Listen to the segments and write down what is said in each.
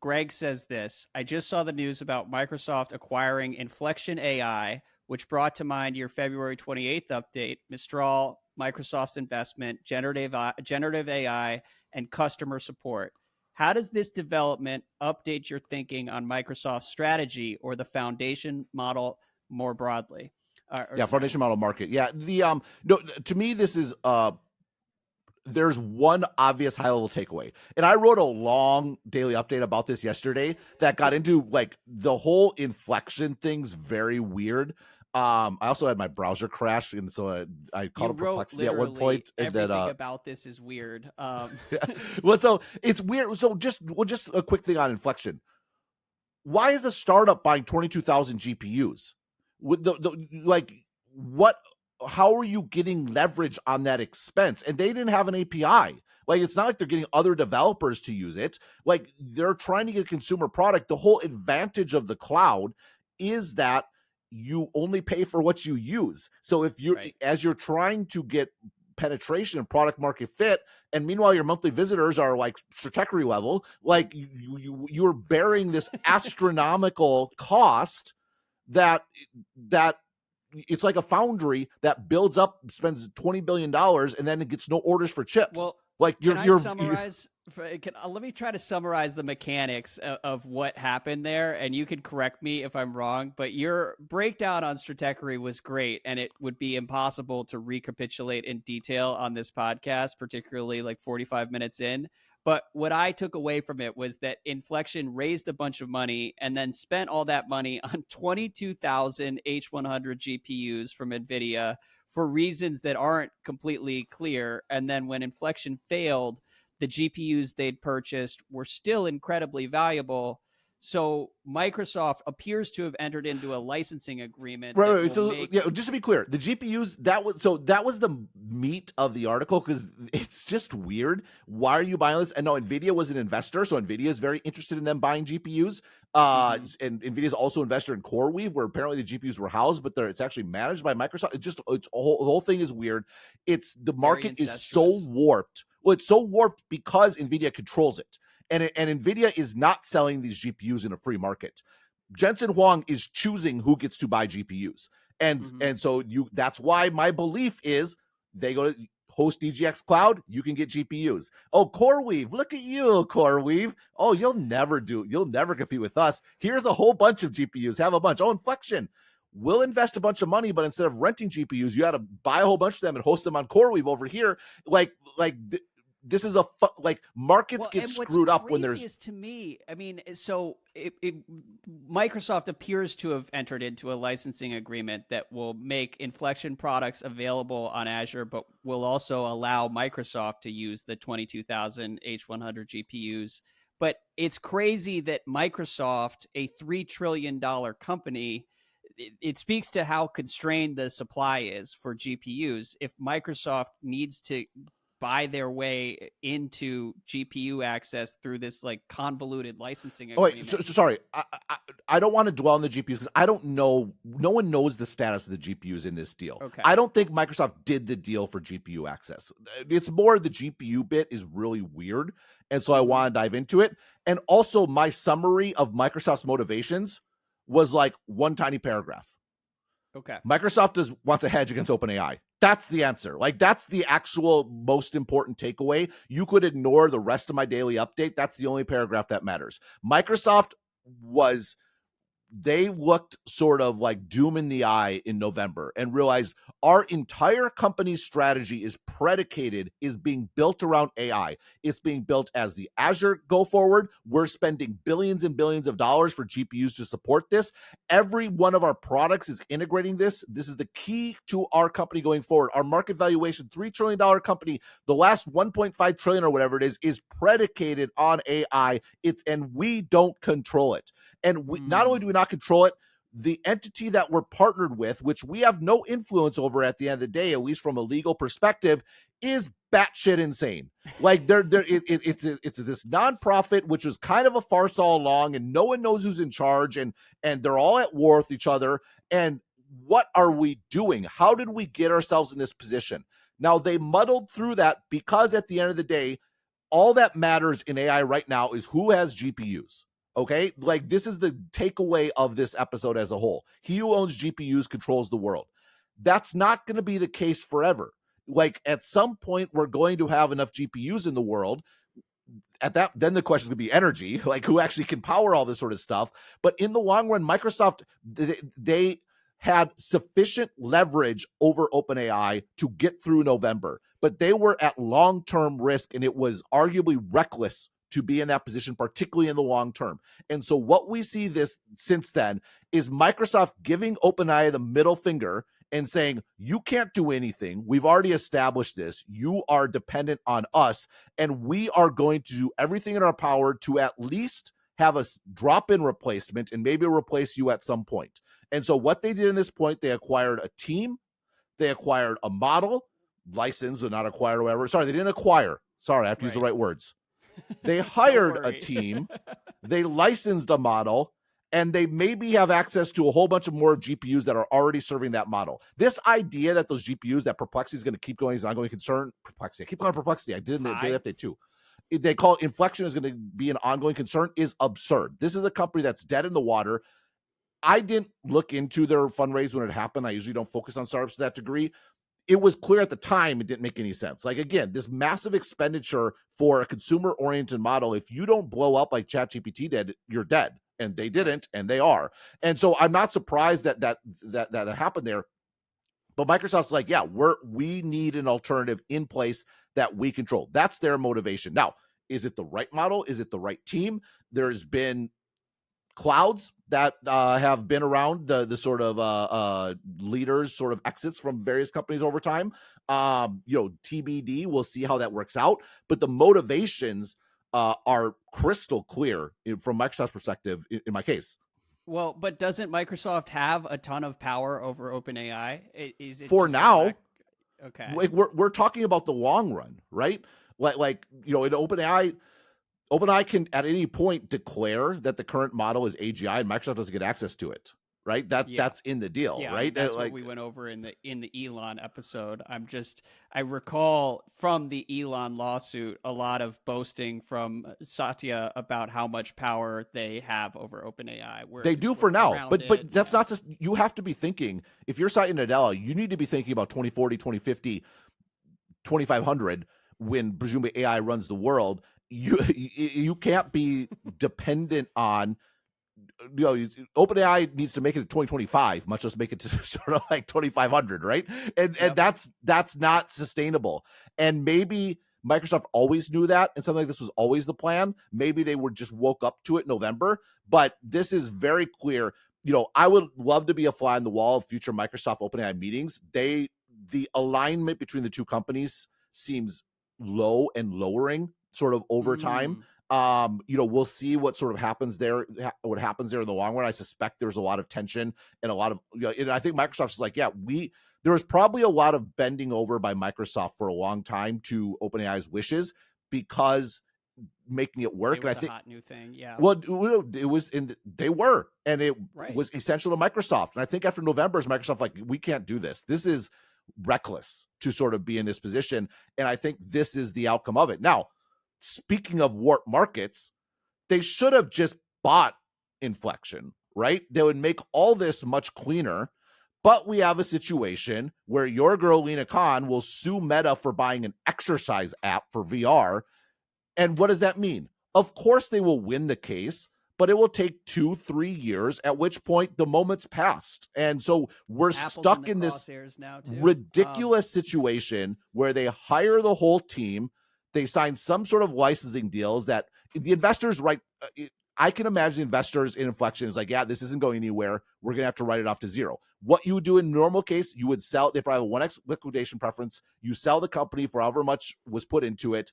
Greg says this: I just saw the news about Microsoft acquiring Inflection AI, which brought to mind your February 28th update, Mistral, Microsoft's investment, generative AI, and customer support. How does this development update your thinking on Microsoft's strategy or the foundation model more broadly? Foundation model market. Yeah, no, to me this is there's one obvious high level takeaway. And I wrote a long daily update about this yesterday that got into like the whole inflection thing's very weird. I also had my browser crash, and so I called it perplexity at one point. And everything then, about this is weird. well, so it's weird. So just a quick thing on inflection. Why is a startup buying 22,000 GPUs? With what? How are you getting leverage on that expense? And they didn't have an API. Like, it's not like they're getting other developers to use it. Like, they're trying to get a consumer product. The whole advantage of the cloud is that you only pay for what you use. So if you, as you're trying to get penetration and product market fit, and meanwhile your monthly visitors are like Stratechery level, like you're bearing this astronomical cost that it's like a foundry that builds up, spends $20 billion, and then it gets no orders for chips. Well, like let me try to summarize the mechanics of what happened there, and you can correct me if I'm wrong, but your breakdown on Stratechery was great, and it would be impossible to recapitulate in detail on this podcast, particularly like 45 minutes in. But what I took away from it was that Inflection raised a bunch of money and then spent all that money on 22,000 H100 GPUs from NVIDIA for reasons that aren't completely clear. And then when Inflection failed, the GPUs they'd purchased were still incredibly valuable. So Microsoft appears to have entered into a licensing agreement. Right. So just to be clear, the GPUs, that was the meat of the article, because it's just weird. Why are you buying this? And no, NVIDIA was an investor, so NVIDIA is very interested in them buying GPUs. And NVIDIA is also an investor in CoreWeave, where apparently the GPUs were housed, but it's actually managed by Microsoft. The whole thing is weird. The market is so warped. Well, it's so warped because NVIDIA controls it. And NVIDIA is not selling these GPUs in a free market. Jensen Huang is choosing who gets to buy GPUs. And so that's why my belief is they go to host DGX Cloud, you can get GPUs. Oh, CoreWeave, look at you, CoreWeave. Oh, you'll never compete with us. Here's a whole bunch of GPUs. Have a bunch. Oh, Inflection, we'll invest a bunch of money, but instead of renting GPUs, you got to buy a whole bunch of them and host them on CoreWeave over here. This is markets get screwed up when there's. To me, I mean, so Microsoft appears to have entered into a licensing agreement that will make Inflection products available on Azure, but will also allow Microsoft to use the 22,000 H100 GPUs. But it's crazy that Microsoft, a $3 trillion company, it speaks to how constrained the supply is for GPUs. If Microsoft needs to buy their way into GPU access through this like convoluted licensing agreement. Oh, wait, so sorry. I don't want to dwell on the GPUs because I don't know. No one knows the status of the GPUs in this deal. Okay. I don't think Microsoft did the deal for GPU access. It's more the GPU bit is really weird. And so I want to dive into it. And also my summary of Microsoft's motivations was like one tiny paragraph. Okay. Microsoft wants a hedge against OpenAI. That's the answer. Like, that's the actual most important takeaway. You could ignore the rest of my daily update. That's the only paragraph that matters. Microsoft they looked sort of like doom in the eye in November and realized our entire company's strategy is being built around AI. It's being built as the Azure go forward. We're spending billions and billions of dollars for GPUs to support this. Every one of our products is integrating this. This is the key to our company going forward. Our market valuation, $3 trillion company, the last 1.5 trillion or whatever it is predicated on AI. And we don't control it. And not only do we not control it, the entity that we're partnered with, which we have no influence over at the end of the day, at least from a legal perspective, is batshit insane. Like it's this nonprofit, which was kind of a farce all along, and no one knows who's in charge, and they're all at war with each other. And what are we doing? How did we get ourselves in this position? Now, they muddled through that because at the end of the day, all that matters in AI right now is who has GPUs. Okay, like this is the takeaway of this episode as a whole. He who owns GPUs controls the world. That's not going to be the case forever. Like at some point, we're going to have enough GPUs in the world. At that, then the question is going to be energy, like who actually can power all this sort of stuff. But in the long run, Microsoft, they had sufficient leverage over OpenAI to get through November, but they were at long-term risk, and it was arguably reckless to be in that position, particularly in the long term. And so what we see this since then is Microsoft giving OpenAI the middle finger and saying, you can't do anything. We've already established this. You are dependent on us, and we are going to do everything in our power to at least have a drop-in replacement and maybe replace you at some point. And so what they did in this point, they acquired a team, they acquired a model, license or not acquired or whatever. Sorry, they didn't acquire. Sorry, I have to use the right words. They hired a team, they licensed a model, and they maybe have access to a whole bunch of more GPUs that are already serving that model. This idea that those GPUs, that Perplexity is going to keep going as an ongoing concern, Perplexity, I keep calling Perplexity. I did in the daily update too. They call it inflection is going to be an ongoing concern is absurd. This is a company that's dead in the water. I didn't look into their fundraise when it happened. I usually don't focus on startups to that degree. It was clear at the time it didn't make any sense. Like, again, this massive expenditure for a consumer-oriented model, if you don't blow up like ChatGPT did, you're dead. And they didn't, and they are. And so I'm not surprised that happened there. But Microsoft's like, yeah, we need an alternative in place that we control. That's their motivation. Now, is it the right model? Is it the right team? There's been clouds that have been around, the sort of leaders, sort of exits from various companies over time. TBD, we'll see how that works out. But the motivations are crystal clear from Microsoft's perspective in my case. Well, but doesn't Microsoft have a ton of power over OpenAI? Is it for now? Okay, like we're talking about the long run, right? Like in OpenAI can at any point declare that the current model is AGI, and Microsoft doesn't get access to it. Right, that's in the deal, right? I mean, that's what we went over in the Elon episode. I recall from the Elon lawsuit a lot of boasting from Satya about how much power they have over OpenAI. They do for now, but that's not just. You have to be thinking, if you're Satya Nadella, you need to be thinking about 2040, 2050, 2500 when presumably AI runs the world. You can't be dependent on. OpenAI needs to make it to 2025, much less make it to sort of like 2500, right? And that's not sustainable. And maybe Microsoft always knew that, and something like this was always the plan. Maybe they were just woke up to it in November, but this is very clear. I would love to be a fly on the wall of future Microsoft OpenAI meetings. The alignment between the two companies seems low and lowering sort of over time. We'll see what sort of happens there, in the long run. I suspect there's a lot of tension and a lot of, and I think Microsoft's like, there was probably a lot of bending over by Microsoft for a long time to OpenAI's wishes because making it work. And I think hot new thing. Yeah. Well, it was and it was essential to Microsoft. And I think after November, is Microsoft like, we can't do this. This is reckless to sort of be in this position. And I think this is the outcome of it. Now, speaking of warped markets, they should have just bought Inflection, right? They would make all this much cleaner. But we have a situation where your girl Lena Khan will sue Meta for buying an exercise app for VR. And what does that mean? Of course they will win the case, but it will take 2-3 years, at which point the moment's passed. And so we're stuck in this ridiculous situation where they hire the whole team. They sign some sort of licensing deals that the investors, right? I can imagine the investors in Inflection is like, yeah, this isn't going anywhere. We're going to have to write it off to zero. What you would do in normal case, you would sell. They probably have a 1x liquidation preference. You sell the company for however much was put into it.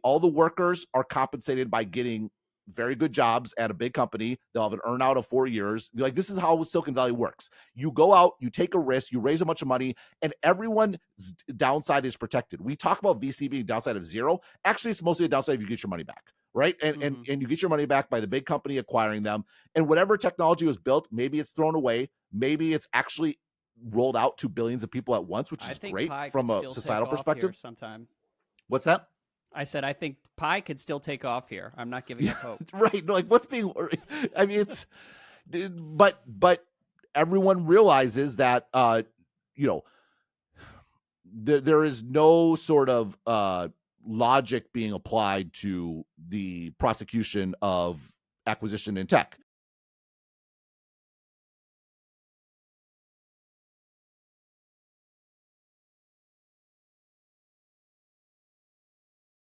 All the workers are compensated by getting very good jobs at a big company. They'll have an earnout of 4 years. You're like, this is how Silicon Valley works. You go out, you take a risk, you raise a bunch of money, and everyone's downside is protected. We talk about VC being downside of zero. Actually, it's mostly a downside if you get your money back, right? And you get your money back by the big company acquiring them. And whatever technology was built, maybe it's thrown away. Maybe it's actually rolled out to billions of people at once, which is great from a societal perspective. Sometime. What's that? I said I think Pi could still take off here. I'm not giving up hope. Right. No, like what's being, I mean, it's, but everyone realizes that, you know, there is no sort of logic being applied to the prosecution of acquisition in tech.